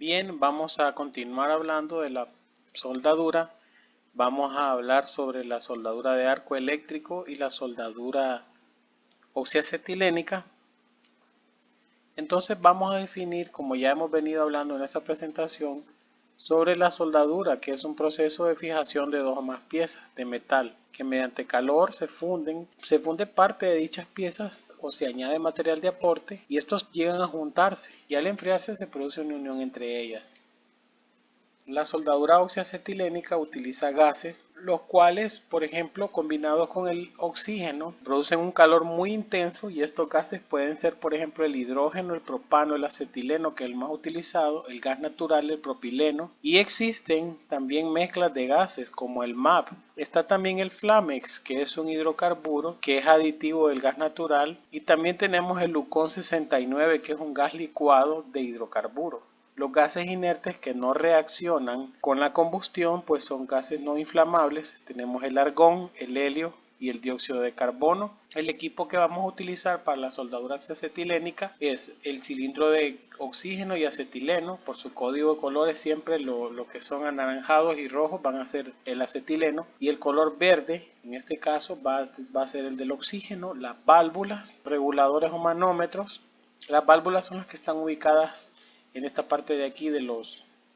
Bien, vamos a continuar hablando de la soldadura. Vamos a hablar sobre la soldadura de arco eléctrico y la soldadura oxiacetilénica. Entonces vamos a definir, como ya hemos venido hablando en esta presentación, sobre la soldadura, que es un proceso de fijación de dos o más piezas de metal, que mediante calor se funde parte de dichas piezas o se añade material de aporte y estos llegan a juntarse y al enfriarse se produce una unión entre ellas. La soldadura oxiacetilénica utiliza gases, los cuales, por ejemplo, combinados con el oxígeno, producen un calor muy intenso y estos gases pueden ser, por ejemplo, el hidrógeno, el propano, el acetileno, que es el más utilizado, el gas natural, el propileno, y existen también mezclas de gases como el MAP. Está también el Flamex, que es un hidrocarburo que es aditivo del gas natural, y también tenemos el Lucón 69, que es un gas licuado de hidrocarburo. Los gases inertes que no reaccionan con la combustión pues son gases no inflamables. Tenemos el argón, el helio y el dióxido de carbono. El equipo que vamos a utilizar para la soldadura acetilénica es el cilindro de oxígeno y acetileno. Por su código de colores siempre lo que son anaranjados y rojos van a ser el acetileno y el color verde en este caso va a ser el del oxígeno. Las válvulas, reguladores o manómetros. Las válvulas son las que están ubicadas en esta parte de aquí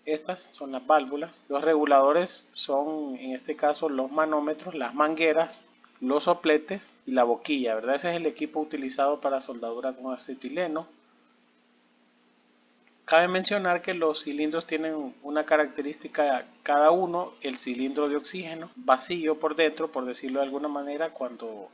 estas son las válvulas. Los reguladores son en este caso los manómetros, las mangueras, los sopletes y la boquilla, ¿verdad? Ese es el equipo utilizado para soldadura con acetileno. Cabe mencionar que los cilindros tienen una característica cada uno. El cilindro de oxígeno vacío por dentro, por decirlo de alguna manera, cuando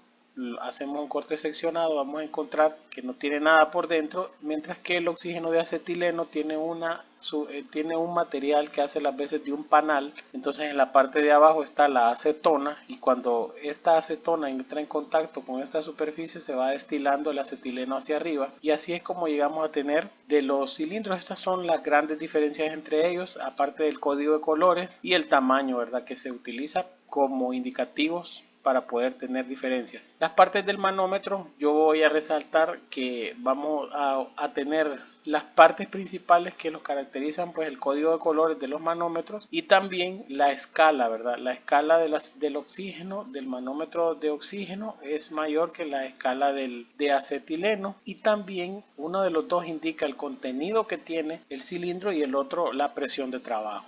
hacemos un corte seccionado vamos a encontrar que no tiene nada por dentro, mientras que el oxígeno de acetileno tiene un material que hace las veces de un panal. Entonces en la parte de abajo está la acetona y cuando esta acetona entra en contacto con esta superficie se va destilando el acetileno hacia arriba y así es como llegamos a tener de los cilindros. Estas son las grandes diferencias entre ellos, aparte del código de colores y el tamaño, ¿verdad?, que se utiliza como indicativos para poder tener diferencias. Las partes del manómetro, yo voy a resaltar que vamos a tener las partes principales que los caracterizan, pues el código de colores de los manómetros y también la escala, ¿verdad? La escala del oxígeno, del manómetro de oxígeno es mayor que la escala de acetileno y también uno de los dos indica el contenido que tiene el cilindro y el otro la presión de trabajo.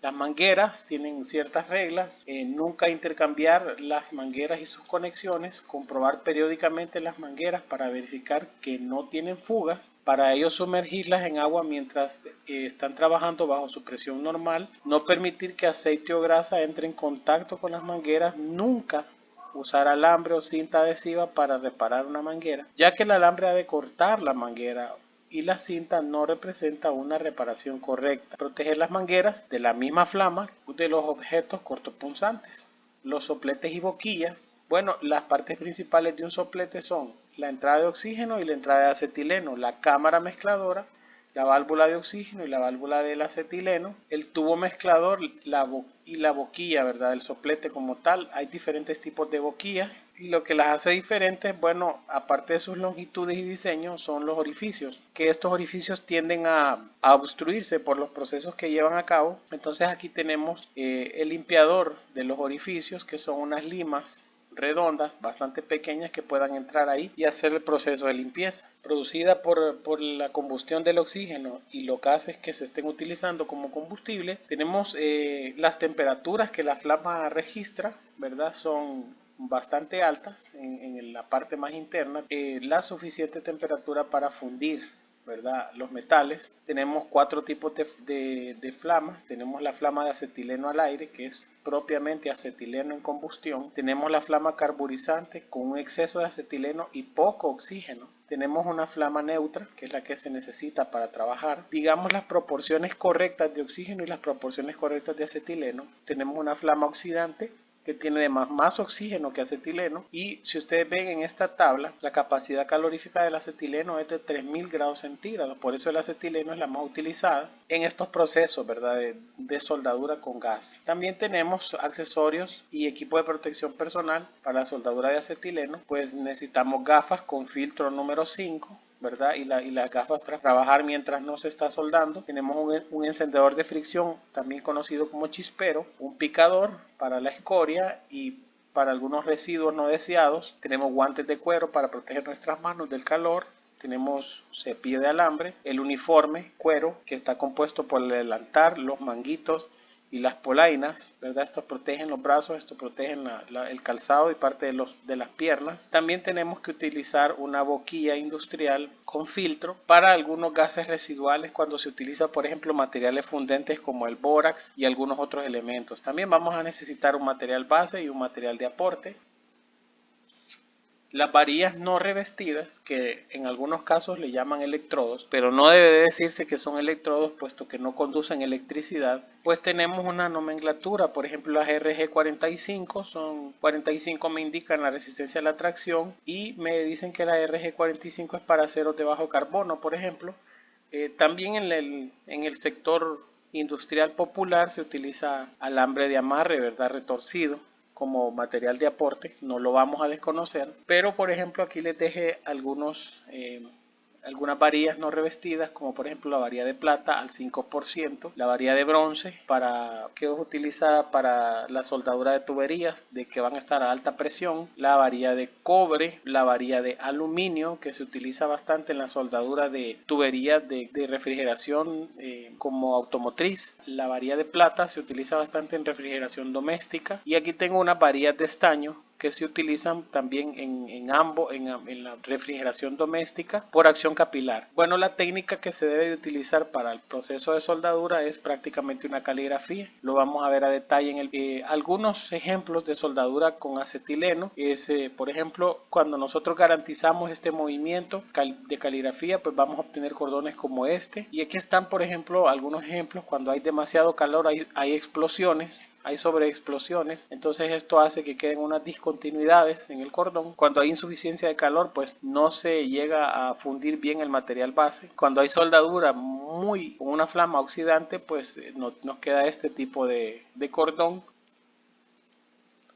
Las mangueras tienen ciertas reglas, nunca intercambiar las mangueras y sus conexiones, comprobar periódicamente las mangueras para verificar que no tienen fugas, para ello sumergirlas en agua mientras están trabajando bajo su presión normal, no permitir que aceite o grasa entre en contacto con las mangueras, nunca usar alambre o cinta adhesiva para reparar una manguera, ya que el alambre ha de cortar la manguera y la cinta no representa una reparación correcta. Proteger las mangueras de la misma flama de los objetos cortopunzantes. Los sopletes y boquillas. Bueno, las partes principales de un soplete son la entrada de oxígeno y la entrada de acetileno, la cámara mezcladora, la válvula de oxígeno y la válvula del acetileno, el tubo mezclador y la boquilla, ¿verdad? El soplete como tal. Hay diferentes tipos de boquillas y lo que las hace diferentes, bueno, aparte de sus longitudes y diseños, son los orificios, que estos orificios tienden a obstruirse por los procesos que llevan a cabo. Entonces aquí tenemos el limpiador de los orificios, que son unas limas redondas, bastante pequeñas, que puedan entrar ahí y hacer el proceso de limpieza. Producida por la combustión del oxígeno y los gases que se estén utilizando como combustible, tenemos las temperaturas que la flama registra, ¿verdad? Son bastante altas en la parte más interna, la suficiente temperatura para fundir, ¿verdad?, los metales. Tenemos cuatro tipos de flamas. Tenemos la flama de acetileno al aire, que es propiamente acetileno en combustión. Tenemos la flama carburizante con un exceso de acetileno y poco oxígeno. Tenemos una flama neutra, que es la que se necesita para trabajar, digamos, las proporciones correctas de oxígeno y las proporciones correctas de acetileno. Tenemos una flama oxidante, que tiene más oxígeno que acetileno, y si ustedes ven en esta tabla, la capacidad calorífica del acetileno es de 3000 grados centígrados, por eso el acetileno es la más utilizada en estos procesos, ¿verdad?, de soldadura con gas. También tenemos accesorios y equipo de protección personal para la soldadura de acetileno, pues necesitamos gafas con filtro número 5, ¿verdad? Y las gafas para trabajar mientras no se está soldando. Tenemos un encendedor de fricción, también conocido como chispero, un picador para la escoria y para algunos residuos no deseados. Tenemos guantes de cuero para proteger nuestras manos del calor. Tenemos cepillo de alambre, el uniforme cuero que está compuesto por el delantal, los manguitos y las polainas, ¿verdad? Estos protegen los brazos, estos protegen el calzado y parte de las piernas. También tenemos que utilizar una boquilla industrial con filtro para algunos gases residuales cuando se utiliza, por ejemplo, materiales fundentes como el bórax y algunos otros elementos. También vamos a necesitar un material base y un material de aporte. Las varillas no revestidas, que en algunos casos le llaman electrodos, pero no debe decirse que son electrodos puesto que no conducen electricidad, pues tenemos una nomenclatura. Por ejemplo, las RG45 son 45, me indican la resistencia a la tracción, y me dicen que la RG45 es para aceros de bajo carbono, por ejemplo. También en el sector industrial popular se utiliza alambre de amarre, ¿verdad? Retorcido como material de aporte, no lo vamos a desconocer, pero por ejemplo aquí les dejé algunas varillas no revestidas, como por ejemplo la varilla de plata al 5%, la varilla de bronce que es utilizada para la soldadura de tuberías de que van a estar a alta presión, la varilla de cobre, la varilla de aluminio que se utiliza bastante en la soldadura de tuberías de refrigeración como automotriz, la varilla de plata se utiliza bastante en refrigeración doméstica, y aquí tengo unas varillas de estaño que se utilizan también en la refrigeración doméstica por acción capilar. Bueno, la técnica que se debe de utilizar para el proceso de soldadura es prácticamente una caligrafía. Lo vamos a ver a detalle en algunos ejemplos de soldadura con acetileno. Por ejemplo, cuando nosotros garantizamos este movimiento de caligrafía, pues vamos a obtener cordones como este. Y aquí están, por ejemplo, algunos ejemplos. Cuando hay demasiado calor, hay explosiones, hay sobreexplosiones, entonces esto hace que queden unas discontinuidades en el cordón. Cuando hay insuficiencia de calor, pues no se llega a fundir bien el material base. Cuando hay soldadura con una flama oxidante, pues nos queda este tipo de cordón.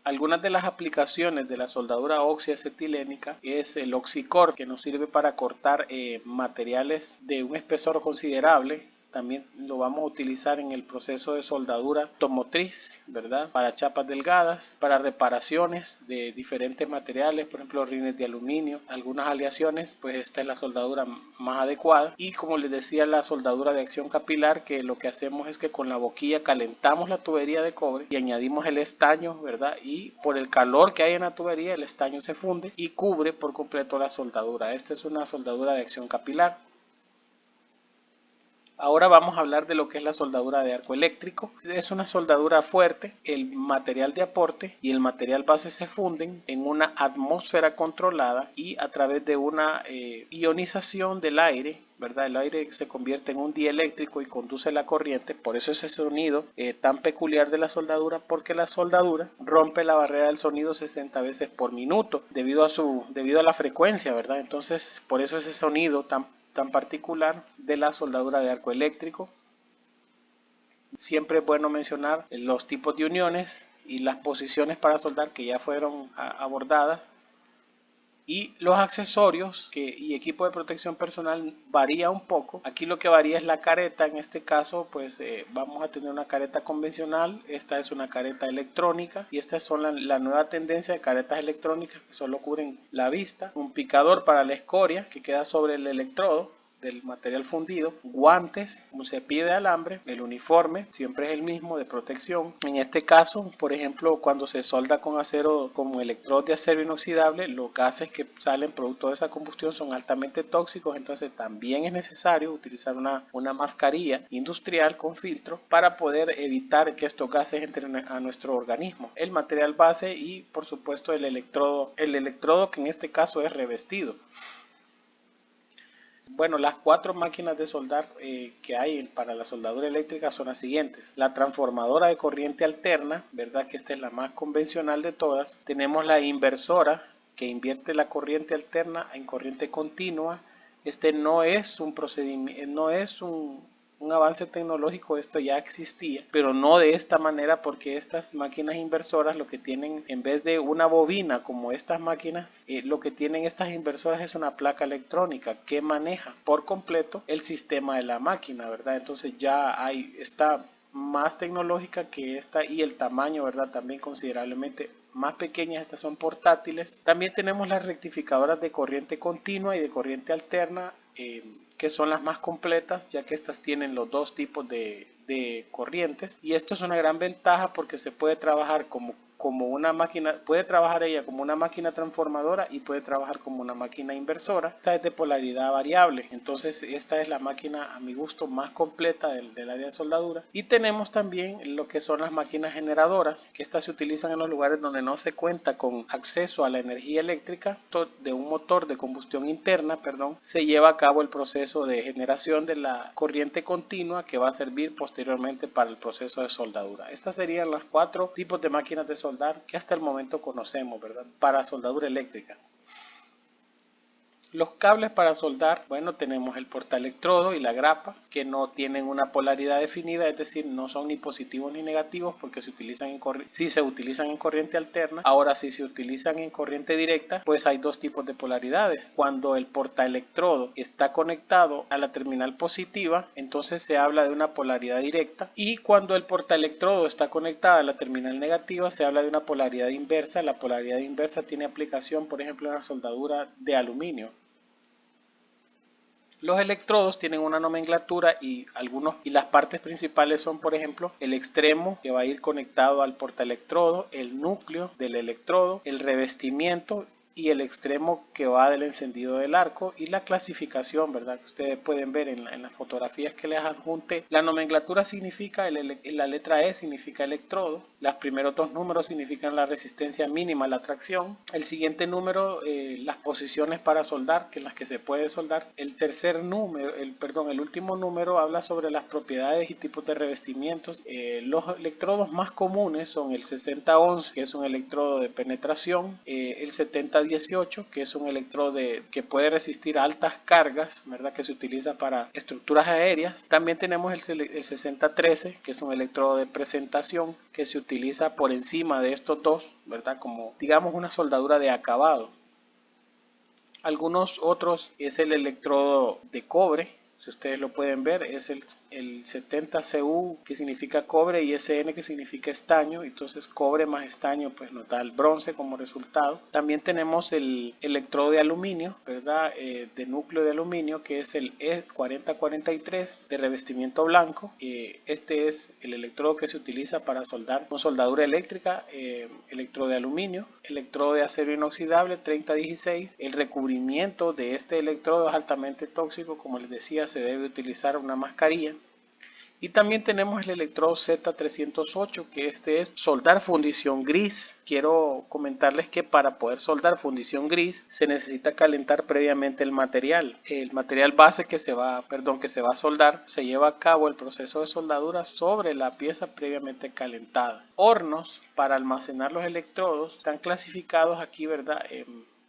Algunas de las aplicaciones de la soldadura oxiacetilénica es el oxicor, que nos sirve para cortar materiales de un espesor considerable. También lo vamos a utilizar en el proceso de soldadura automotriz, ¿verdad? Para chapas delgadas, para reparaciones de diferentes materiales, por ejemplo, rines de aluminio, algunas aleaciones, pues esta es la soldadura más adecuada. Y como les decía, la soldadura de acción capilar, que lo que hacemos es que con la boquilla calentamos la tubería de cobre y añadimos el estaño, ¿verdad? Y por el calor que hay en la tubería, el estaño se funde y cubre por completo la soldadura. Esta es una soldadura de acción capilar. Ahora vamos a hablar de lo que es la soldadura de arco eléctrico. Es una soldadura fuerte, el material de aporte y el material base se funden en una atmósfera controlada y a través de una ionización del aire, ¿verdad? El aire se convierte en un dieléctrico y conduce la corriente. Por eso ese sonido tan peculiar de la soldadura, porque la soldadura rompe la barrera del sonido 60 veces por minuto debido a la frecuencia, ¿verdad? Entonces, por eso ese sonido tan particular de la soldadura de arco eléctrico. Siempre es bueno mencionar los tipos de uniones y las posiciones para soldar que ya fueron abordadas, y los accesorios y equipo de protección personal varía un poco. Aquí lo que varía es la careta. En este caso pues vamos a tener una careta convencional, esta es una careta electrónica y estas son la nueva tendencia de caretas electrónicas que solo cubren la vista, un picador para la escoria que queda sobre el electrodo del material fundido, guantes, un cepillo de alambre, el uniforme siempre es el mismo de protección. En este caso, por ejemplo, cuando se solda con acero, como electrodos de acero inoxidable, los gases que salen producto de esa combustión son altamente tóxicos, entonces también es necesario utilizar una mascarilla industrial con filtro para poder evitar que estos gases entren a nuestro organismo. El material base y por supuesto el electrodo que en este caso es revestido. Bueno, las 4 máquinas de soldar que hay para la soldadura eléctrica son las siguientes. La transformadora de corriente alterna, ¿verdad? Que esta es la más convencional de todas. Tenemos la inversora, que invierte la corriente alterna en corriente continua. Este no es un procedimiento, no es un un avance tecnológico, esto ya existía, pero no de esta manera, porque estas máquinas inversoras lo que tienen, en vez de una bobina como estas máquinas, lo que tienen estas inversoras es una placa electrónica que maneja por completo el sistema de la máquina, ¿verdad? Entonces ya está más tecnológica que esta, y el tamaño, ¿verdad? También considerablemente más pequeñas. Estas son portátiles. También tenemos las rectificadoras de corriente continua y de corriente alterna, que son las más completas, ya que estas tienen los dos tipos de corrientes, y esto es una gran ventaja porque se puede trabajar como una máquina, puede trabajar ella como una máquina transformadora y puede trabajar como una máquina inversora. Esta es de polaridad variable, entonces esta es la máquina a mi gusto más completa del área de soldadura. Y tenemos también lo que son las máquinas generadoras, que estas se utilizan en los lugares donde no se cuenta con acceso a la energía eléctrica de un motor de combustión interna, se lleva a cabo el proceso de generación de la corriente continua que va a servir posteriormente para el proceso de soldadura. Estas serían los 4 tipos de máquinas de soldar que hasta el momento conocemos, ¿verdad? Para soldadura eléctrica. Los cables para soldar, bueno, tenemos el portaelectrodo y la grapa, que no tienen una polaridad definida, es decir, no son ni positivos ni negativos, porque se utilizan si se utilizan en corriente alterna. Ahora, si se utilizan en corriente directa, pues hay dos tipos de polaridades. Cuando el portaelectrodo está conectado a la terminal positiva, entonces se habla de una polaridad directa, y cuando el portaelectrodo está conectado a la terminal negativa, se habla de una polaridad inversa. La polaridad inversa tiene aplicación, por ejemplo, en la soldadura de aluminio. Los electrodos tienen una nomenclatura y las partes principales son, por ejemplo, el extremo que va a ir conectado al portaelectrodo, el núcleo del electrodo, el revestimiento y el extremo que va del encendido del arco, y la clasificación, ¿verdad? Que ustedes pueden ver en las fotografías que les adjunté. La nomenclatura significa, la letra E significa electrodo, los primeros 2 números significan la resistencia mínima a la tracción, el siguiente número las posiciones para soldar, que es las que se puede soldar, el tercer número, el último número habla sobre las propiedades y tipos de revestimientos. Los electrodos más comunes son el 6011, que es un electrodo de penetración, el 7018, que es un electrodo que puede resistir altas cargas, ¿verdad? Que se utiliza para estructuras aéreas. También tenemos el 6013, que es un electrodo de presentación, que se utiliza por encima de estos dos, ¿verdad? Como digamos una soldadura de acabado. Algunos otros es el electrodo de cobre. Si ustedes lo pueden ver, es el 70Cu, que significa cobre, y SN, que significa estaño. Entonces cobre más estaño pues nos da el bronce como resultado. También tenemos el electrodo de aluminio, ¿verdad? De núcleo de aluminio, que es el E4043 de revestimiento blanco. Este es el electrodo que se utiliza para soldar con soldadura eléctrica. Electrodo de aluminio, electrodo de acero inoxidable 3016. El recubrimiento de este electrodo es altamente tóxico, como les decía, se debe utilizar una mascarilla. Y también tenemos el electrodo Z308, que este es soldar fundición gris. Quiero comentarles que para poder soldar fundición gris se necesita calentar previamente el material. El material base que se va a soldar, se lleva a cabo el proceso de soldadura sobre la pieza previamente calentada. Hornos para almacenar los electrodos están clasificados aquí, ¿verdad?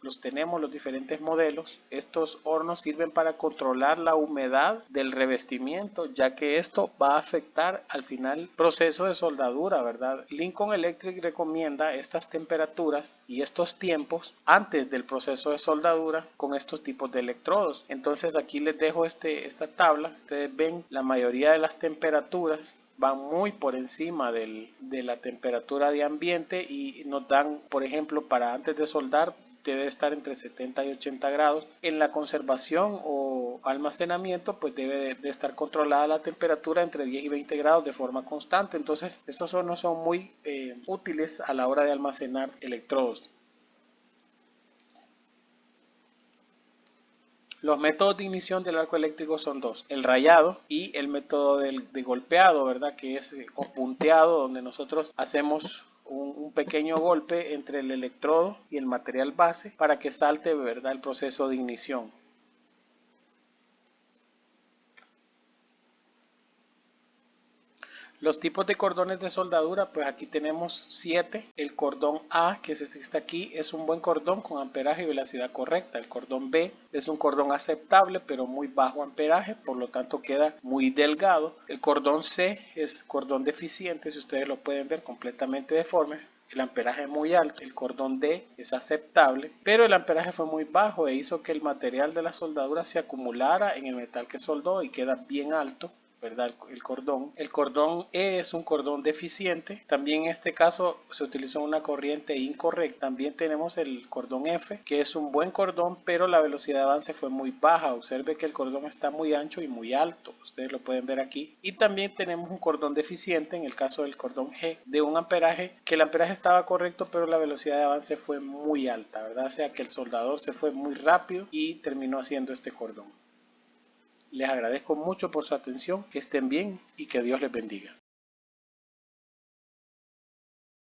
Los tenemos, los diferentes modelos. Estos hornos sirven para controlar la humedad del revestimiento, ya que esto va a afectar al final el proceso de soldadura, ¿verdad? Lincoln Electric recomienda estas temperaturas y estos tiempos antes del proceso de soldadura con estos tipos de electrodos. Entonces aquí les dejo esta tabla. Ustedes ven, la mayoría de las temperaturas van muy por encima de la temperatura de ambiente, y nos dan, por ejemplo, para antes de soldar debe estar entre 70 y 80 grados. En la conservación o almacenamiento pues debe de estar controlada la temperatura entre 10 y 20 grados de forma constante. Entonces estos hornos son muy útiles a la hora de almacenar electrodos. Los métodos de ignición del arco eléctrico son dos: el rayado y el método de golpeado, ¿verdad? Que es o punteado, donde nosotros hacemos un pequeño golpe entre el electrodo y el material base para que salte, ¿verdad?, el proceso de ignición. Los tipos de cordones de soldadura, pues aquí tenemos 7. El cordón A, que es este que está aquí, es un buen cordón con amperaje y velocidad correcta. El cordón B es un cordón aceptable, pero muy bajo amperaje, por lo tanto queda muy delgado. El cordón C es cordón deficiente, si ustedes lo pueden ver, completamente deforme. El amperaje es muy alto. El cordón D es aceptable, pero el amperaje fue muy bajo e hizo que el material de la soldadura se acumulara en el metal que soldó y queda bien alto, ¿verdad? El cordón. El cordón E es un cordón deficiente. También en este caso se utilizó una corriente incorrecta. También tenemos el cordón F, que es un buen cordón, pero la velocidad de avance fue muy baja. Observe que el cordón está muy ancho y muy alto. Ustedes lo pueden ver aquí. Y también tenemos un cordón deficiente, en el caso del cordón G, de un amperaje, que el amperaje estaba correcto, pero la velocidad de avance fue muy alta, ¿verdad? O sea que el soldador se fue muy rápido y terminó haciendo este cordón. Les agradezco mucho por su atención, que estén bien y que Dios les bendiga.